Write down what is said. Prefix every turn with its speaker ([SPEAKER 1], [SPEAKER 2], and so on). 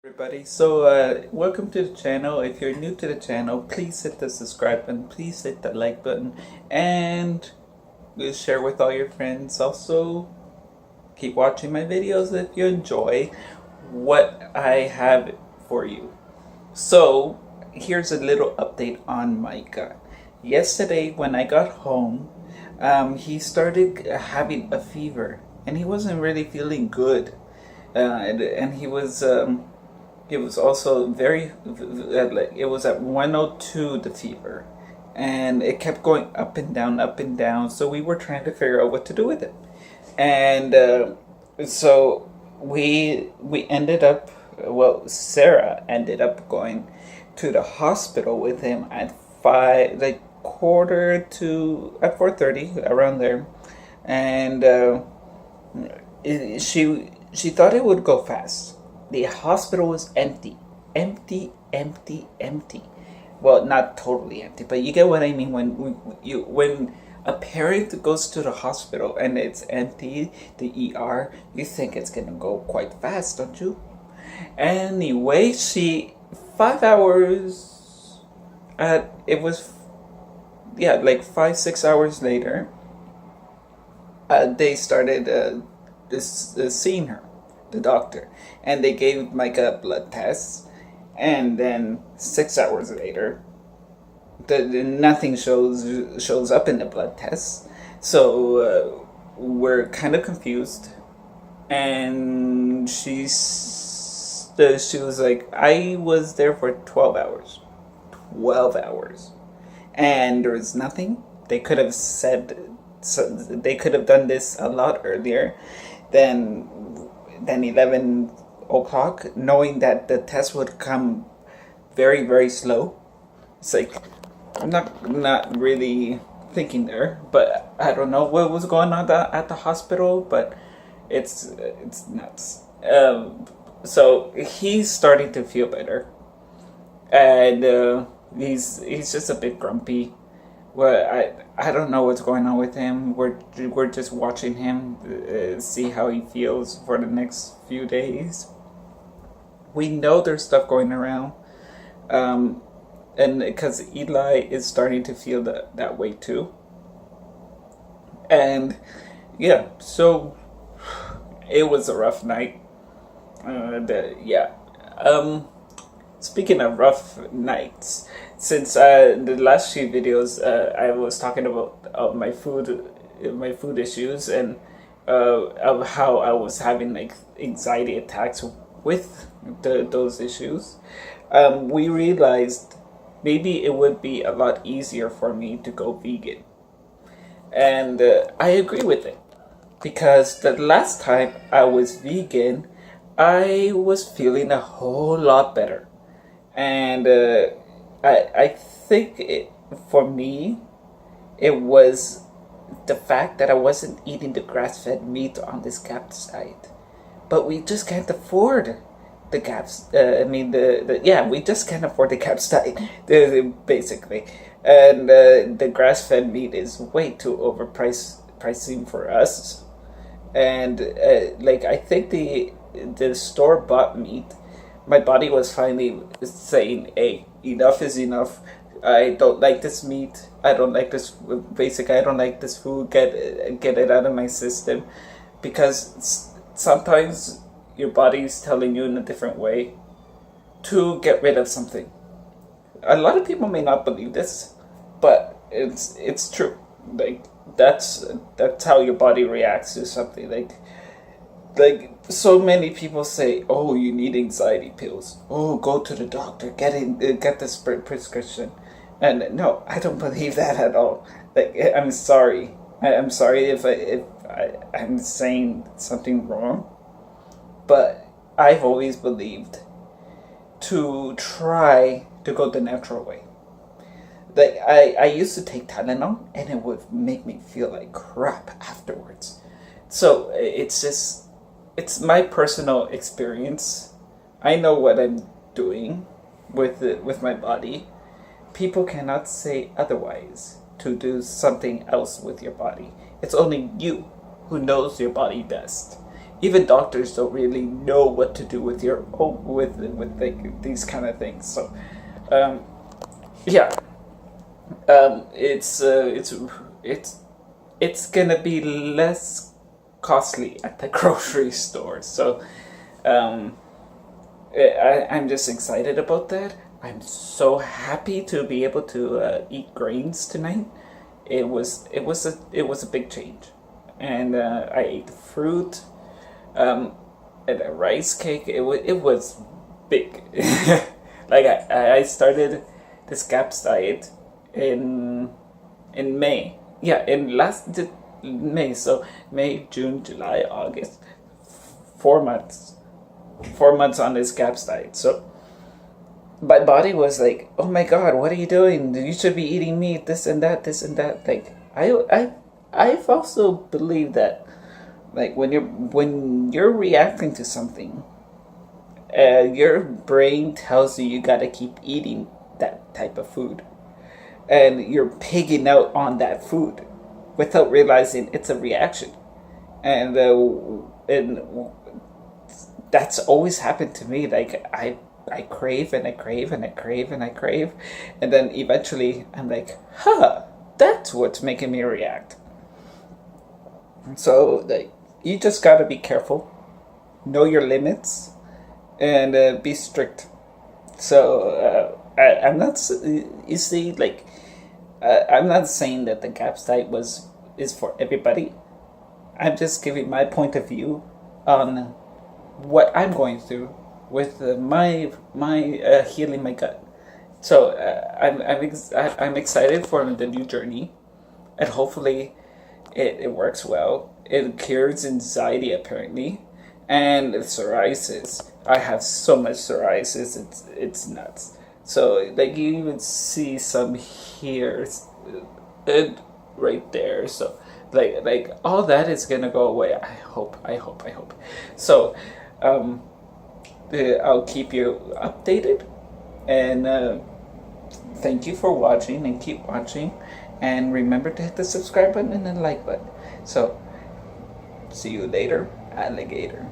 [SPEAKER 1] Everybody, welcome to the channel. If you're new to the channel, please hit the subscribe button, please hit the like button, and share with all your friends. Also, keep watching my videos if you enjoy what I have for you. So here's a little update on Micah. Yesterday when I got home, he started having a fever and he wasn't really feeling good. And he was it was also it was at 102, the fever, and it kept going up and down, up and down. So we were trying to figure out what to do with it, and so we ended up, well, Sarah ended up going to the hospital with him at quarter to at 4:30, around there, and she thought it would go fast. The hospital was empty. Empty, empty, empty. Well, not totally empty, but you get what I mean. When a parent goes to the hospital and it's empty, the ER, you think it's gonna go quite fast, don't you? Anyway, 5 hours, it was, yeah, like 5, 6 hours later, they started seeing her, the doctor, and they gave Micah blood tests, and then 6 hours later, nothing shows up in the blood tests. So we're kind of confused, and she was like, I was there for 12 hours, and there was nothing. They could have said, so they could have done this a lot earlier than 11 o'clock, knowing that the test would come very, very slow. It's like, I'm not really thinking there, but I don't know what was going on at the hospital, but it's nuts. So he's starting to feel better, and he's just a bit grumpy. Well, I don't know what's going on with him. We're just watching him, see how he feels for the next few days. We know there's stuff going around, and because Eli is starting to feel that way too. And yeah, so it was a rough night. Speaking of rough nights, since the last few videos, I was talking about my food issues, and of how I was having like anxiety attacks with those issues. We realized maybe it would be a lot easier for me to go vegan, and I agree with it, because the last time I was vegan, I was feeling a whole lot better. And I think for me, it was the fact that I wasn't eating the grass-fed meat on this campsite, but we just can't afford the we just can't afford the campsite, basically, and the grass-fed meat is way too pricing for us, and I think the store-bought meat, my body was finally saying, hey, enough is enough. I don't like this meat. I don't like this I don't like this food. Get it out of my system. Because sometimes your body is telling you in a different way to get rid of something. A lot of people may not believe this, but it's true. Like, that's how your body reacts to something. Like so many people say, oh, you need anxiety pills. Oh, go to the doctor, get this prescription. And no, I don't believe that at all. Like, I'm sorry. I'm sorry if I'm saying something wrong, but I've always believed to try to go the natural way. Like, I used to take Tylenol, and it would make me feel like crap afterwards. So it's my personal experience. I know what I'm doing with my body. People cannot say otherwise to do something else with your body. It's only you who knows your body best. even doctors don't really know what to do with your with like these kind of things. So um, yeah, it's it's gonna be less costly at the grocery store. So um, I'm just excited about that. I'm so happy to be able to eat grains tonight. It was a big change, and I ate fruit, um, and a rice cake. It was big. Like I started this GAPS diet in May. Yeah, in May. So May, June, July, August. 4 months. 4 months on this GAPS diet. So my body was like, "Oh my God, what are you doing? You should be eating meat. This and that. This and that." Like I've also believed that, like when you're reacting to something, your brain tells you gotta keep eating that type of food, and you're pigging out on that food without realizing it's a reaction, and that's always happened to me. Like I crave and I crave and I crave and I crave, and then eventually I'm like, huh, that's what's making me react. So like you just gotta be careful, know your limits, and be strict. So I'm not. You see, like I'm not saying that the GAPS diet was is for everybody. I'm just giving my point of view on what I'm going through with my healing my gut. So I'm excited for the new journey, and hopefully it works well. It cures anxiety apparently, and psoriasis. I have so much psoriasis. It's nuts. So like you even see some here, and right there. So like all that is gonna go away. I hope. I hope. I hope. So um, I'll keep you updated, and thank you for watching, and keep watching, and remember to hit the subscribe button and the like button. So see you later, alligator.